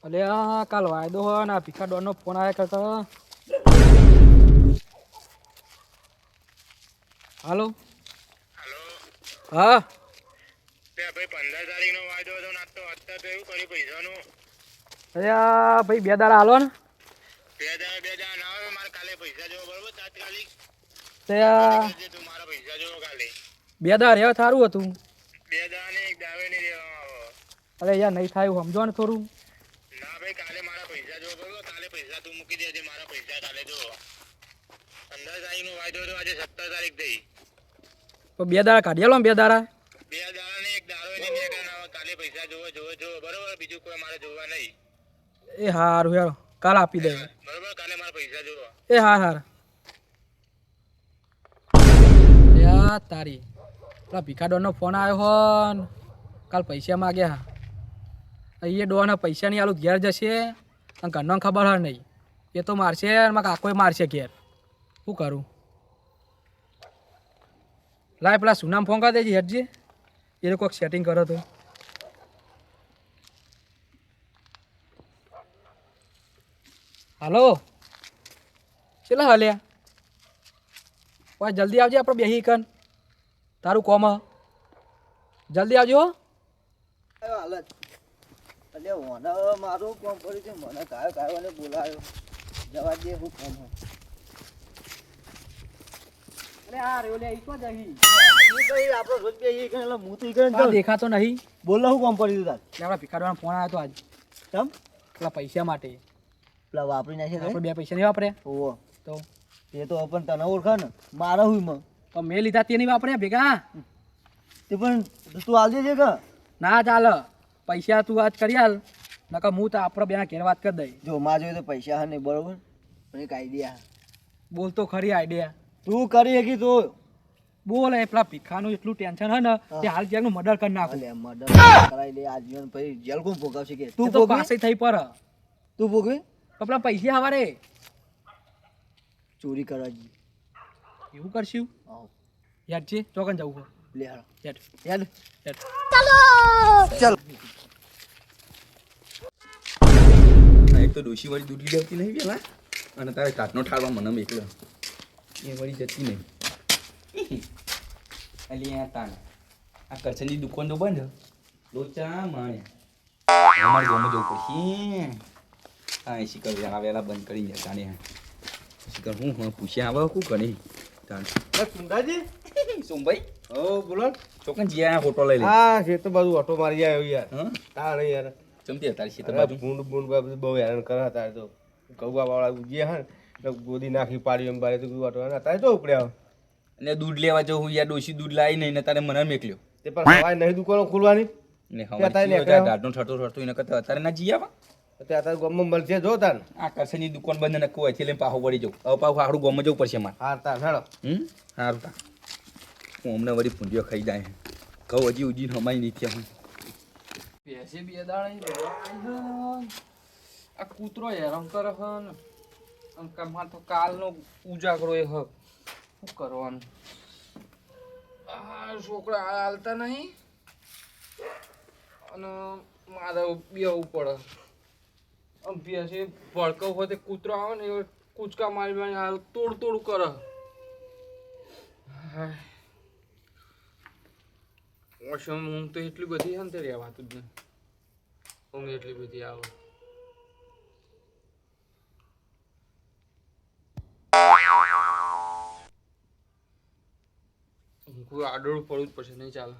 અલે આ કાલ વાયદો હોય ને ભીખા ડોનનો ફોન આવ્યા કરતા. હાલો હાલો. હા તે ભાઈ 15 તારીખનો વાયદો હતો ને આજ તો અત્યારે તો એવું કર્યું પૈસાનું. અરે આ ભાઈ 2 દાડા હાલો ને. બે દાડા ના આવે મારે કાલે પૈસા જોવો બરોબર તાત્કાલિક. તે આ તું મારા પૈસા જોવો કાલે. 2 દાડા રહેવા સારું હતું. 2 દાડા ને 1 દાવે નહીં દેવામાં આવે. અરે યાર નહીં થાય સમજો ને થોડું. ના ભાઈ કાલે મારા પૈસા જોવો બરોબર. કાલે પૈસા તું મૂકી દેજે મારા પૈસા કાલે જોવો. 15 તારીખનો વાયદો હતો આજે 17 તારીખ થઈ. તો 2 દાડા કાઢી આલો ને 2 દાડા. 2 દાડા ને 1 દાડો નહીં નીકળ્યા આવે. કાલે પૈસા જોવો બરોબર. બીજું કોઈ મારે જોવા નહીં. એ હારું યાર કાલ આપી દે બરોબર કાલે મારા પૈસા જોવો. એ હાર યાર તારી પેલા ભીખા ડોનનો ફોન આવ્યો હો ને કાલ પૈસા માગ્યા. અહીંયા ડોન પૈસા નહીં આલું ઘેર જશે અને ઘરનો ખબર હોય નહીં. એ તો મારશે અને મારા કાકોએ મારશે ઘેર. શું કરું? લાય પેલા સુનામ ફોન કરી દેજે હેઠજે. એ કોઈક સેટિંગ કરો તો. હાલો ચેલા હાલ્યા ભાઈ જલ્દી આવજે આપણે બેહી કન તારું કોમ હ જલ્દી આવજો. હાલત એટલે મને મારું કોમ પડ્યું છે. મને કાયો બોલાયો જવા દે હું કોમ અરે આ રે ઓલે ઈકો જહી આપણો રોજ બે ઈ એટલે હું તો ઈ કરીને દેખાતો નહીં. બોલો હું કોમ પડ્યું તાર એટલે આપણા ભીખાડવાનો ફોન આવ્યો તો આજ તમ પેલા પૈસા માટે. પેલા વાપરી નાખે આપણે 2 પૈસા નહીં વાપરે ઓહો તો એ તો પણ તને ઓળખે ને મારા હું માં તો મેં લીધા તે નહીં વાપરે ભેગા. તે પણ તું આલજે છે કે ના ચાલે પૈસા તું આજ કરી હાલ નકર હું તો આપણે બેના ઘેર વાત કરી દઈ. જો માં જોઈએ તો પૈસા હા નહીં બરોબર પણ એક આઈડિયા બોલ તો ખરી આઈડિયા તું કરી શકી તો બોલ. એ પેલા ભીખાનું એટલું ટેન્શન હે ને તે હાલ જ્યાંનું મર્ડર કરી નાખું. અલે મર્ડર કરાઈ લે આજીવન પછી જેલ કોણ ભોગાવશે કે તું તો ભોગવી પાસે થઈ પર તું ભોગવી તો પેલા પૈસા હવારે ચોરી કરવા જી એવું કરશું. આવ યાદ છે ચોકન જવું લે હાલ યાદ યાદ યાદ. ચાલ એક તો ડોશી વાળી દૂધી લેવતી નહીં પેલા અને તારે કાટનો ઠારવા મને એકલો એ વળી જતી નહીં. અલી આ તાણ આ કરછનની દુકાન તો બંધ લોચા માણે અમારે ગમે જવું પડશે. હા શિકર વેલા બંધ કરીને જતા ને શિકર હું પૂછ્યા આવે શું કરે તાણ સુંદાજી સોમભાઈ ઓ બોલો ચોકન જ્યાં ફોટો લઈ લે. હા છે તો બધું ઓટો મારી આવ્યો યાર હા તારે યાર ચમતી તારી શીતળ તારા બાજુ ભૂંડ ભૂંડ બધું બહુ હેરાન કરે તારે તો કૌવા વાળા ઉજ્યા હા ને ગોદી નાખી પાડી એમ બારે તો ઓટો તારે તો ઉપડ્યા અને દૂધ લેવા જવું યાર ડોશી દૂધ લાવી નહીં ને તારે મને મેકલ્યો તે પણ સવાય નહીં દુકાનો ખોલવાની ને અત્યારે હવે નીકળ્યા. દાઢનો ઠરતો એને કરતા અત્યારે ના જી આવા. અત્યારે તારે ગામમાં મળશે જો તાર આ કરશનની દુકાન બંધ નક્કો હોય લઈને પાછું વળી જવું. હવે પાછું આખું ગામમાં જવું પડશે મારે. હાર તાર હેડો સારું તા હું હમણાં વળી પૂંજીઓ ખાઈ જાય ઘઉં હજી ઉજીને હમાઈ નહીં થયા. પેસે 2 દાડા આ કૂતરો હેરાન કરે હન અંકમાં તો કાલનો ઉજાગરો એ હક શું કરવાનું. આ છોકરા હાલતા નહીં અને મારે બેવું પડે. આમ પેસે ભડકવ હોય તે કૂતરો આવે ને એ કૂચકા મારી મારી હાલ તોડ કરે. મોસમ ઊંઘ તો એટલી બધી છે ને તે રહેવાતું જ નહીં. ઊંઘ એટલી બધી આવે. કોઈ આડોળું પડવું જ પડશે નહીં ચાલે.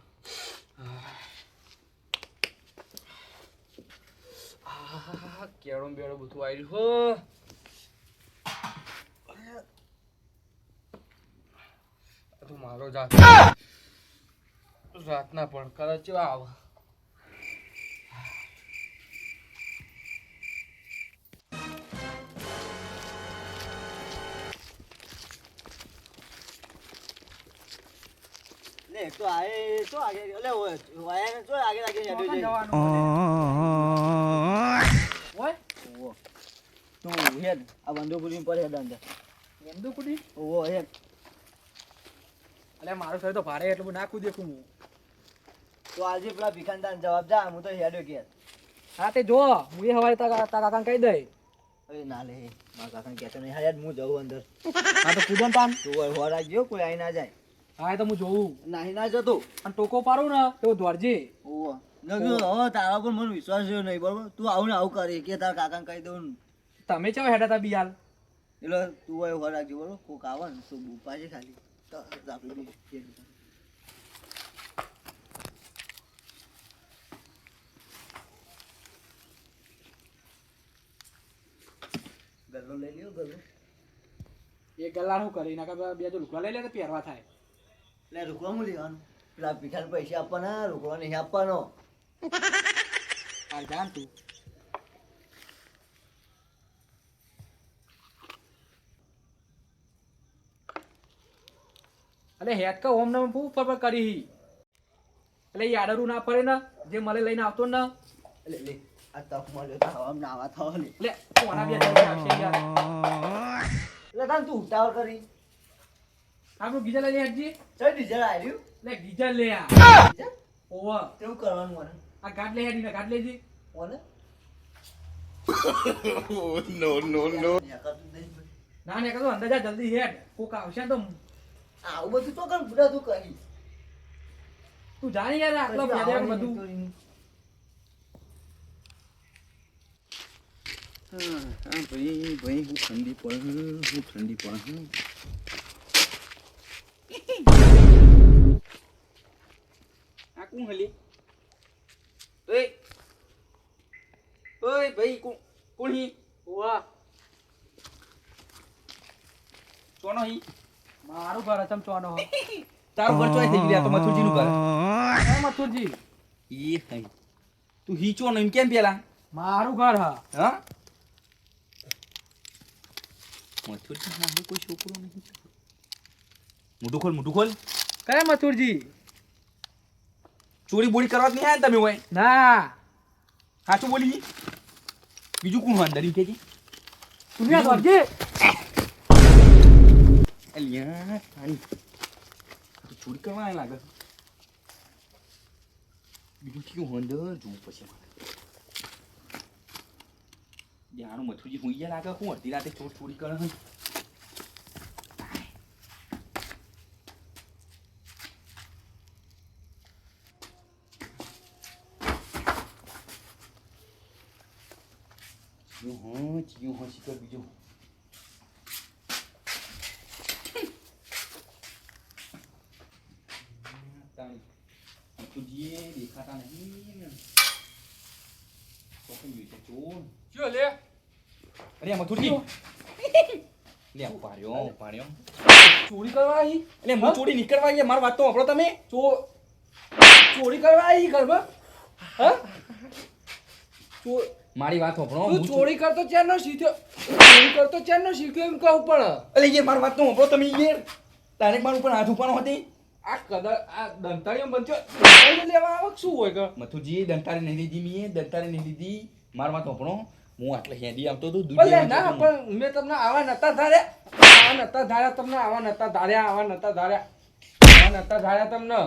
કેળો બેડો બધું આવી રહ્યું હો. મારો રાતના પણ કદાચ કેવા આવે. લે તો આએ તો આગે લે વાયા ને તો આગે હેડો જઈ ઓય તું હેડ આ બંદો પુલી પર હેડ અંદર બંદૂક કુડી ઓવો હેડ અલે મારો શરીર તો ભારે એટલું નાખું દેખું હું. તો આજે પેલા ભીખાનદાન જવાબ જા હું તો હેડ્યો કે હા તે જો હું એ હવારે તા કાકાને કહી દઈ. અરે ના લે મારા કાકાને કહેતો નહીં હાલ હું જઉં અંદર હા તો કૂદો ને તાન. તું હોય રાખજો કોઈ આવી ના જાય હા એ તો હું જોઉં. નાહી ના જતો અને ટોકો પાડું ને તો દોડજે. ઓહો હવે તારા પર મને વિશ્વાસ રહ્યો નહીં બરોબર તું આવું ને આવું કરી કે તારા કાકાને કહી દઉં ને. તમે ચેવા હેડા તા બિયાલ. એટલે તું હોય ઉભા રાખજો બરોબર કોક આવે ને તો બુપા છે ખાલી તો આપણે બી ગલ્લો લઈ લ્યો ગલ્લો એ ગલ્લા શું કરી નાખા બે જો લુકડા લઈ લે તો પહેરવા થાય. એટલે રોકવા હું લેવાનું પેલા પીઠાને પૈસા આપવાના રોકવા નહીં આપવાનો હાલ જાન તું. અલે હેડ કા ઓમ નામ ફૂ પર કરી. એટલે યાડરું ના પડે ને જે મળે લઈને આવતો ને. એટલે લે આ તક મળ્યો તો હવામાં નાવા થવા લે લે કોના બે જણ આવશે યાર. એટલે તાન તું ઉતાવળ કરી આપણું ગીઝર લઈ લે હેડજી. ચલ ડીઝલ આવ્યું લે ગીઝર લે આ. ડીઝલ ઓવા કેવું કરવાનું મને આ ગાડ લે હેડી ને ગાડ લેજી. મને યા કરતું નહીં ભાઈ. ના ને કદો અંદર જા જલ્દી હેડ. કોક આવશે ને તો આવું બધું તો કર બુડા તું કહી તું જાણી યાર આટલો ફેર બધું. હા ભાઈ ભાઈ હું ઠંડી પડે આ કોણ હલી ઓય ભાઈ કોણ હી ઓવા સોનો હી મારું ઘર ચમચવાનો હો. તારું ઘર ચોય થઈ ગયું તો મથુરજીનું ઘર એ મથુરજી એ હઈ તું હીચો ને એમ કેમ પેલા મારું ઘર હા. હા મથુરજી ના કોઈ છોકરો નહીં મોટું ખોલ કયા મથુરજી. ચોરી બોરી કરવા જ નહીં આયા ને તમે હોય ના સાચું બોલી બીજું કોણ અંદર કે તું યા દોડજે. અલ્યા તારી ચોરી કરવા આયા લાગે બીજું કયું અંદર જોવું પછી જાણું મથુરજી હુઈ ગયા લાગે હું અડધી રાતે ચોરી કરે ચિયું હા શીખર બીજું મથુરજી દેખાતા નહીં તો કઈ છે ચોર ચો લે અરે મથુરજી લે પાડ્યો ચોરી કરવા આવી. એટલે હું ચોરી નીકળવા ગયા મારી વાત તો સાંભળો તમે ચોરી કરવા આવી ઘરમાં. હા મારી વાત સાંભળો તું ચોરી કરતો ચેનનો શીખ્યો. ચોરી કરતો ચેનનો શીખ્યો એમ કહું પણ એટલે યાર મારી વાત તો સાંભળો તમે યાર ડાયરેક્ટ મારું ઉપર હાથ ઉપાડો હતી આ કદાચ આ દંતાળીઓ બનતો દંતાળીઓ લેવા આવે કે શું હોય કે. મથુરજી દંતારી નહીં લીધી મેં દંતારી નહીં લીધી મારી વાત સાંભળો હું આટલે હેડી આવતો હતો દૂધ ભલે લેવા ના જતો હતો. પણ મેં તમને આવા નતા ધાર્યા તમને આવા નતા ધાર્યા તમને.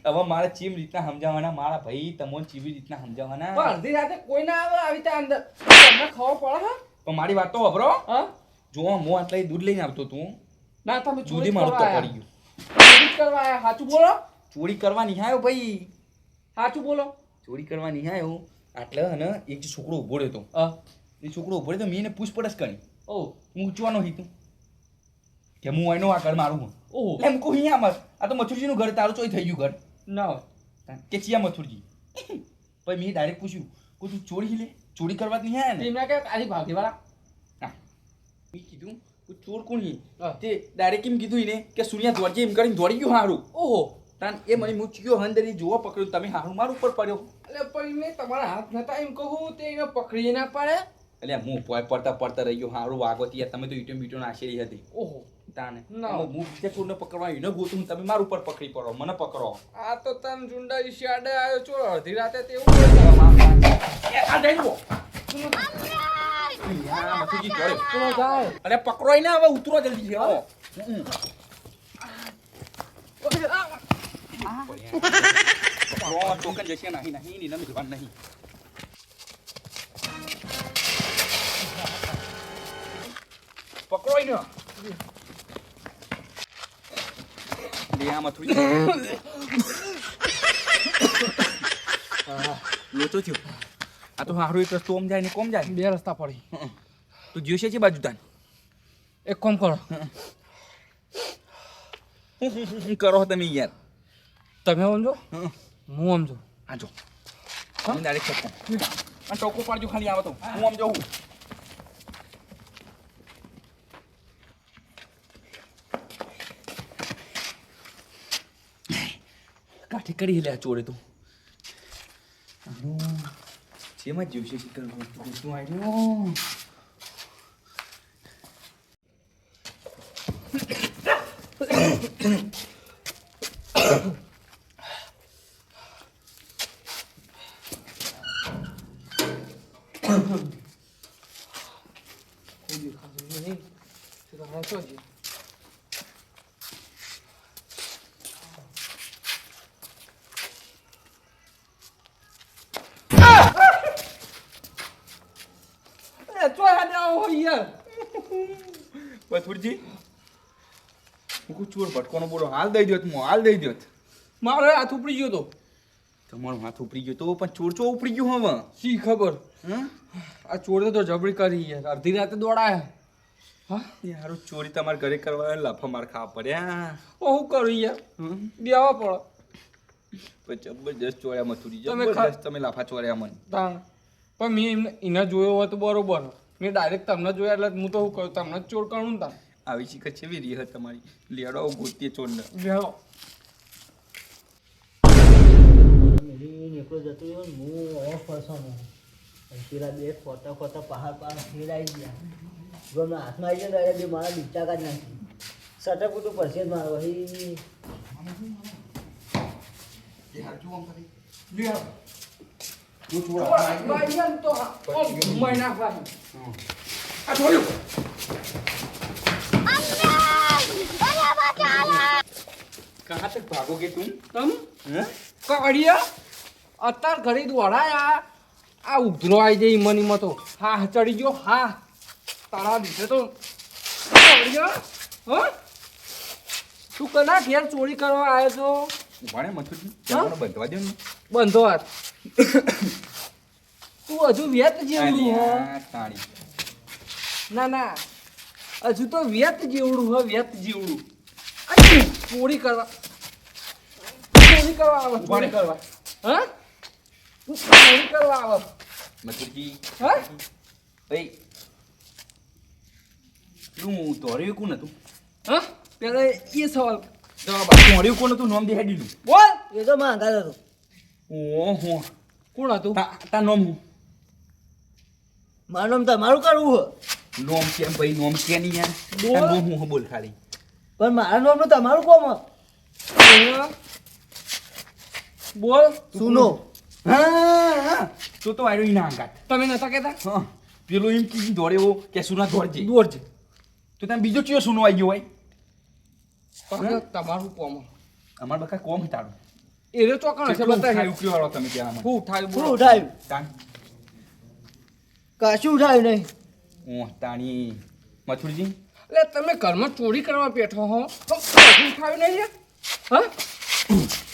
હવે મારે ચીમ રીતના સમજાવવાના મારા ભાઈ તમને ચીવી રીતના સમજાવવાના પણ અડધી રાતે કોઈ ના આવે આવી રીતે અંદર તમને ખબર પડે હા. પણ મારી વાત તો સાંભળો હા જો હું આટલે દૂધ લઈને આવતો હતો ના તમે દૂધી ચોરી મારું કરવા તો આયા. પડી ગયું ચોરી કરવા આયા સાચું બોલો. ચોરી કરવા નહીં આવ્યો ભાઈ સાચું બોલો. ચોરી કરવા નહીં આવ્યો આટલે અને એક છોકરો ઉભો રહ્યો હતો હા એ છોકરો ઉભો રહ્યો તો મેં એને પૂછપરછ કરી ઓહ હું ઊંચવાનો હીતું કે હું એનો આ ઘર મારું હું ઓહ એટલે એમ કહું અહીંયા મત આ તો મથુરજીનું ઘર તારું ચોઈ થઈ ગયું ઘર ના હોય. કે ચિયા મથુરજી પછી મેં ડાયરેક્ટ પૂછ્યું કે તું ચોરી લે ચોરી કરવા જ નહીં આવ્યા ને તેમને કે આજી ભાગીવાળા હા મેં કીધું કે ચોર કોણ હી હા. તે ડાયરેક્ટ એમ કીધું એને કે સૂર્યા દોડજે એમ કરીને દોડી ગયું હારું ઓહો તાન એ મને મૂક્યો હંદરી જોવા પકડ્યું તમે હારું મારું ઉપર પડ્યો એટલે પણ મેં તમારા હાથ નતા એમ કહું તે એને પકડી ના પાડે. એટલે હું પોય પડતા રહી ગયો હારું વાગોતી યાર તમે તો ઈટો મીટો નાખેલી હતી ઓહો તાને ના. હું બીજા ચોરને પકડવા એને ગોતું તમે મારું ઉપર પકડી પડો મને પકડો આ તો તન ઝુંડા ઈશાડે આવ્યો છો અડધી રાતે તેવું આ દેજો યાર મથુરજી જોડે ચલો જાય. અરે પકડોય ને હવે ઉતરો જલ્દી છે આવો ટોકન જશે નહીં નહીં ની નમ જવાન નહીં પકડો ને લે આમાં થોડી લોચો થયો આ તો હારું એક રસ્તો ઓમ જાય ને કોમ જાય બે રસ્તા પડી તું જીવ છે બાજુ તાન એક કામ કરો હું કરો તમે યાર તમે સમજો હું સમજો આજો હું ડાયરેક્ટ ચક્કો આ ટોકો પાડજો ખાલી આવો તો હું આમ જાઉં કાઠી કરી લે ચોરે તો જેમાં જીવશે શિકર તું આવ્યો પથુરજી હું ચોર ભટકોનો બોલો હાલ દઈ દ્યોત હું હાલ દઈ દ્યોત મારો હાથ ઉપડી ગયો તો તમારો હાથ ઉપડી ગયો તો પણ ચોર ચો ઉપડી ગયો હવે શી ખબર હા આ ચોરે તો જબરી કરી યાર અડધી રાતે દોડાયા હા યાર ચોરી તમારા ઘરે કરવા લાફા માર ખાવા પડ્યા હું કરું યાર બેવા પડે પણ જબરજસ્ત ચોર્યા મથુરી તમે જબરજસ્ત તમે લાફા ચોર્યા મને તાણ પણ મેં એમને એને જોયો હોય તો બરોબર મેં ડાયરેક્ટ તમને જોયા એટલે હું તો શું કહું તમને જ ચોર કરું ને તાણ આવી શીખર છે વેરી હે તમારી લેડો ગોતીએ ચોરને બેહો નીકળો જતો રહ્યો ને હું ઓફ ફસવાનો પેલા બે ખોટા ખોટા પહાડ ફેરાઈ ગયા જો મેં હાથમાં આવી જાય બે મારા બીચા કાઢ નાખી સટક તો પડશે જ મારો ભાઈ कहाँ तक भागोगे तुम તમ हैं? કડિયા અત્યાર ઘરે દોડાયા આ ઉધરો આવી જાય ઈમનીમાં તો હા ચડી ગયો હા તારા દીધે તો કડિયા હા તું કના ઘેર ચોરી કરવા આવ્યો છો ઉભાણે મથુરજી ચાલો બંધવા દો ને બંધો હાથ તું હજુ વેત જેવડું હો અલ્યા, તાળી. ના ના હજુ તો વેત જેવડું હો વેત જેવડું આ ચોરી કરવા આવે ચોરી કરવા હા તું ચોરી કરવા આવે મથુરજી હા ભાઈ તું દોડ્યું કોણ હતું હા પેલા એ સવાલ જવાબ આપ. દોડ્યું કોણ હતું નામ દેખાડી દીધું બોલ એ તો માંગા હતો ઓહો કોણ હતું તા નામ હું મારું નામ તમારું કરવું હો નોમ કેમ ભાઈ નોમ કે નહીં યાર બોલ. તાર નોમ હું બોલ ખાલી પણ મારા નામનું તમારું કોમ હો. બોલ સુનો હા તો આવ્યો ઈ ના અંગાત તમે નતા કહેતા હા પેલો એમ કીધું દોડ્યો કે સુના દોડજે દોડજે તો તમે બીજો ચિયો સુનો આવી ગયો હોય પણ તમારું કોમ અમાર બકા કોમ તારું એ ચોકણ છે કેટલું બતાવી ઉઠાયું કયો વાળો તમે ત્યાં હું ઉઠાય શું બોલો ઉઠાયું તાણ કશું ઉઠાયું નહીં ઓહ તાણી મથુરજી એટલે તમે ઘરમાં ચોરી કરવા બેઠો હો તો કશું ઉઠાયું નહીં યાર હા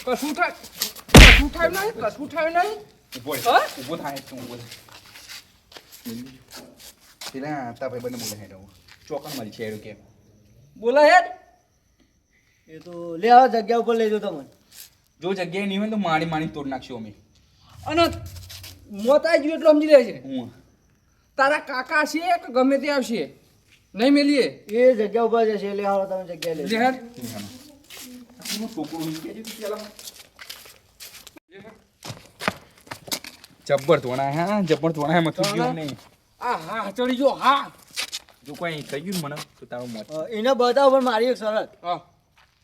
કશું ઉઠાય કશું ઉઠાયું નહીં કશું ઉઠાયું નહીં ઉભો રહે. હા? ઉભો થાય તું ઉભો થાય પેલા તાપે બંને બોલે હેડો ચોકન મારી છે એરો કે બોલા હેડ એ તો લે આવા જગ્યા ઉપર લેજો તમને જો જગ્યાએ નહીં હોય તો મારી મારી તોડ નાખશું અમે અને મોત આવી ગયું એટલું સમજી લે છે હું તારા કાકા છે કે ગમે તે આવશે નહીં મેલીએ એ જગ્યા ઉપર જશે લે આવો તમે જગ્યા લેજો લે હેડ છોકરું જબ્બર ધોણા હા જબ્બર ધોણા મથુરજી નહીં આ હા ચડી ગયો હા જો કોઈ કહી ગયું ને મને તો તારું મોત એને બતાવો પણ મારી એક શરત હા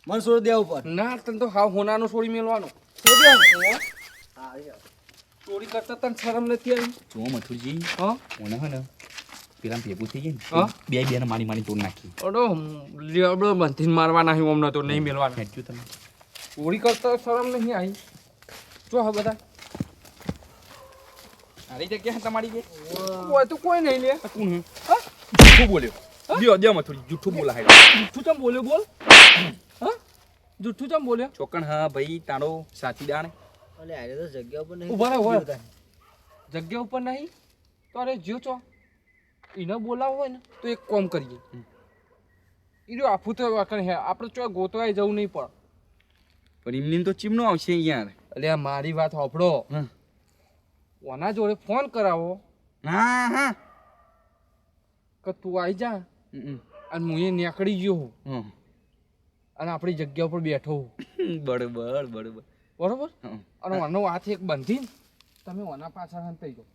મને છોડી દેવું ઉપર ના તને તો હાવ હોનાનો છોડી મેલવાનો ચોરી કરતા તને શરમ નથી આવી જો મથુરજી હા ઓને હે ને પેલા ભેગું થઈ ગયું હા? ને બે બેને મારી મારી તોડ નાખી અડો લેબડો બંધીને મારવાના હું અમને તો નહીં મેલવાના હેડ્યું તમે ચોરી કરતા શરમ નહીં આવી જો હા બધા સારી જગ્યા છે તમારી જે હોય તો કોઈ નહીં લે કોણ હા જૂઠું બોલ્યો દ્યો દ્યો મથુરી જૂઠું બોલા હે જુઠ્ઠું ચમ બોલ્યો બોલ હા જુઠ્ઠું ચમ બોલ્યો ચોકણ હા ભાઈ તારો સાથીદાર અલે આરે તો જગ્યા ઉપર નહીં ઊભા રહો, ઊભા રહો. જગ્યા ઉપર નહીં તો અરે જ્યો છો એને બોલાવો હોય ને તો એક કામ કરીએ એ જો આફું તો વાકણ હે આપણે ચો ગોતવાય જવું નહીં પણ પણ એમની તો ચીમનો આવશે યાર એટલે આ મારી વાત સાંભળો હા ઓના જોડે ફોન કરાવો હા હા કે તું આવી જા અને હું એ નીકળી ગયો હું હમ અને આપણી જગ્યા ઉપર બેઠો હું બરોબર બરોબર બરોબર હમ. અને ઓનો હાથ એક બંધીને તમે ઓના પાછળ હંતાઈ જાઓ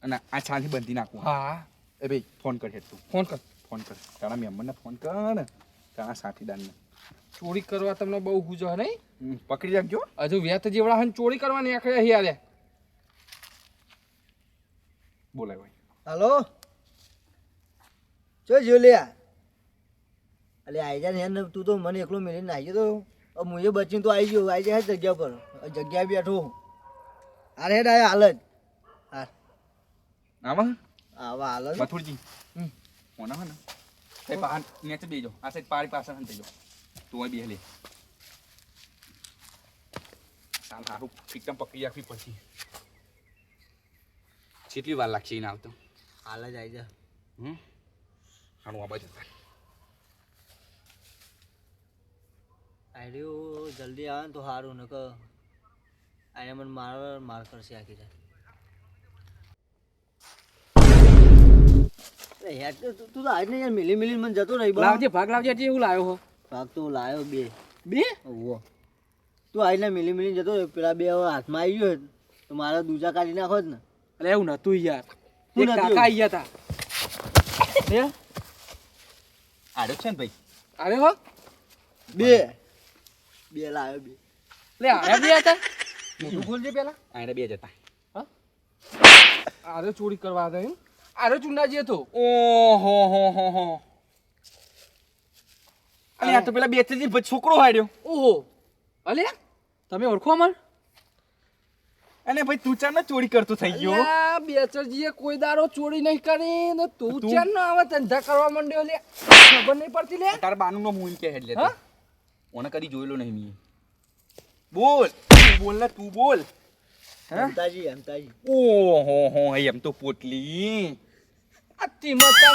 અને આ છાંથી બંધી નાખું હા એ ભાઈ ફોન કર તું ફોન કર ફોન કર તારા મેમ્બરને ફોન કર ને તારા સાથીદારને ચોરી કરવા તમને બહુ ગુજો નહીં પકડી રાખજો હજુ વેત જેવડા હન ચોરી કરવા નીકળ્યા હી આલે બોલાય ભાઈ હાલો ચો જોલિયા અલે આઈ જા ને તું તો મને એકલો મેલીને આવી ગયો તો મુએ બચીને તો આવી ગયો આવી જાય જગ્યા પર જગ્યા બેઠો હું અરે હેડ આયા હાલ જ હા આવા આવા હાલ જ મથુરજી કોના હે ને તે બહાર નેચે બેજો આ સાઈડ પારી પાછળ હંતે જો તું અહીં બેહલે સાલ હારું એકદમ પકડી રાખવી પછી કેટલી વાર લાગશે એને આવતો હાલ જ આવી જા હાનું આ બાજુ આઈડિયો જલ્દી આવે ને તો સારું ને કે આને મને માર કરશે આખી રાત યાર તું તો આજ ને યાર મિલી મિલી મને જતો રહી લાવજે ભાગ લાવજે એટલે એવું લાવ્યો હો ભાગ તો લાયો બે બે ઓહો તું આજ ને મિલી મિલી જતો રહ્યો પેલા બે હવે હાથમાં આવી ગયો તો મારા દૂજા કાઢી નાખો જ ને અરે એવું નતું યાર શું એક નતું? કાકા આઈ ગયા તા હે આડો છે ને ભાઈ અરે હો બે લાયો બે લે આયા બે હતા મોટું ખોલજે પેલા આને બે જતા આરે ચોરી કરવા હતા એમ આરે ચુંડાજી હતો ઓહો હો અને આ તો પેલા બે ત્રણ પછી છોકરો હાડ્યો ઓહો અલે તમે ઓળખો મન અને ભાઈ તું ચાર ને ચોરી કરતો થઈ ગયો અલ્યા બેચરજીએ કોઈ દારો ચોરી નહીં કરી ને તું તું? ચાર નો આવા ધંધા કરવા માંડ્યો લે ખબર નહીં પડતી લે તાર બાનું નો મું કે હેડ લે હા? ઓને કદી જોયેલો નહીં મી બોલ તું બોલ ને તું બોલ હા હમતાજી ઓહો હો એમ તો પોટલી આ તીમતા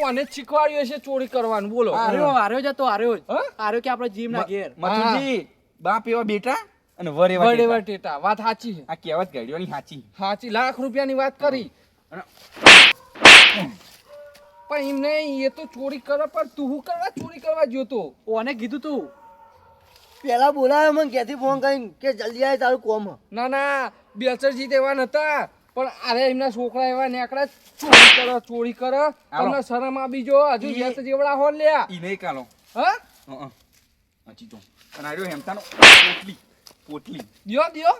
ઓને શીખવાડ્યો છે ચોરી કરવાનું બોલો આર્યો જતો આર્યો જ હા? આર્યો કે આપણે જીમ ના ઘેર મથુરજી બાપ એવા બેટા અને વર એવા વડે બેટા. વટેટા વાત સાચી છે આ કહેવત ગાડીઓની સાચી સાચી લાખ રૂપિયાની વાત કરી અને પણ એમને એ તો ચોરી કરે પણ તું શું કરવા ચોરી કરવા ગયો તો ઓને કીધું તું પેલા બોલાયો મને ક્યાંથી ફોન કરીને કે જલ્દી આવે તારું કોમ ના ના બેચરજી તેવા નતા પણ અરે એમના છોકરા એવા નેકડા ચોરી કરે તમને શરમ આપી જો હજુ વેત જેવડા હો લ્યા ઈ નહીં કાલો હા સાચી તો અને આર્યો હેમતાનો પોટલી દિયો દિયો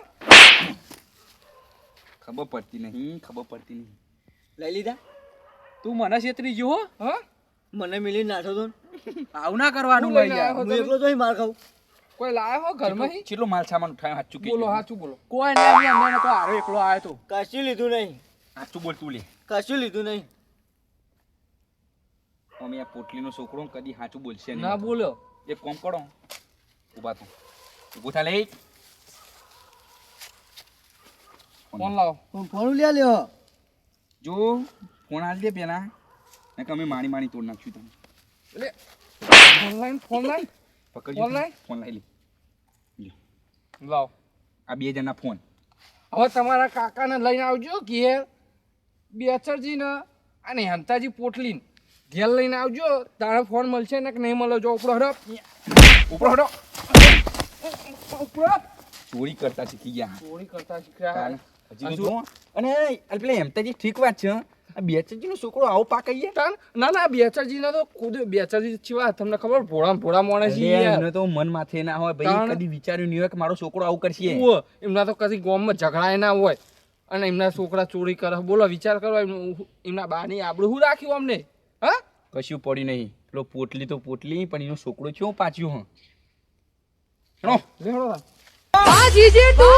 ખબર પડતી નહીં લઈ લીધા તું મને છેતરી ગયો હો હા મને મિલી નાઠો તો આવું ના કરવાનું શું લઈને ભાઈ આવ્યો? હું એકલો તો અહીં માર ખાઉં કોઈ લાયો હો ઘરમાં હી? કેટલો માલ સામાન ઉઠાયો સાચું કે બોલો સાચું બોલો કોઈ નહીં અમને તો આર્યો એકલો આવ્યો તો કશું લીધું નહીં સાચું બોલ તું લે કશું લીધું નહીં અમે આ પોટલીનો છોકરો કદી સાચું બોલશે ના નહીં બોલ્યો એક કોમ કરો ઊભા તો ઊભું થા લે ફોન લાવો ફોન લ્યા લ્યો જો ફોન આલ દે પેલા ને કે અમે માણી તોડ નાખશું તમે એટલે ફોન લાઈન પકડજો ફોન લાય. ફોન લઈ લે લાવો આ બે જણના ફોન હવે તમારા કાકાને લઈને આવજો ઘેર બેચરજીને અને હંતાજી પોટલીને ઘેર લઈને આવજો તારે ફોન મળશે ને કે નહીં મળે જો ઉપરો હડો ઉપરો હટો ઉપરો ચોરી કરતા શીખી ગયા ચોરી કરતા શીખ્યા હજી તો જો. અને આ પેલા હેમતાજી ઠીક વાત છે આ બેચરજીનો છોકરો આવો પાકઈએ તાન ના ના બેચરજીને તો ખુદ બેચરજી છીવા તમને ખબર ભોળા માણસ છે યાર એને તો મન માથે ના હોય ભાઈ તાણ. કદી વિચાર્યું નહીં હોય કે મારો છોકરો આવું કરશે ઉવ્વ, એમના તો કદી ગામમાં ઝઘડાય ના હોય અને એમના છોકરા ચોરી કરે બોલો વિચાર કરો એમના બાની આબરૂ શું રાખ્યું અમને હા કશું પડી નહીં પેલો પોટલી તો પોટલી પણ એનો છોકરો ચો પાછ્યો હ લેવડો આ જીજે તું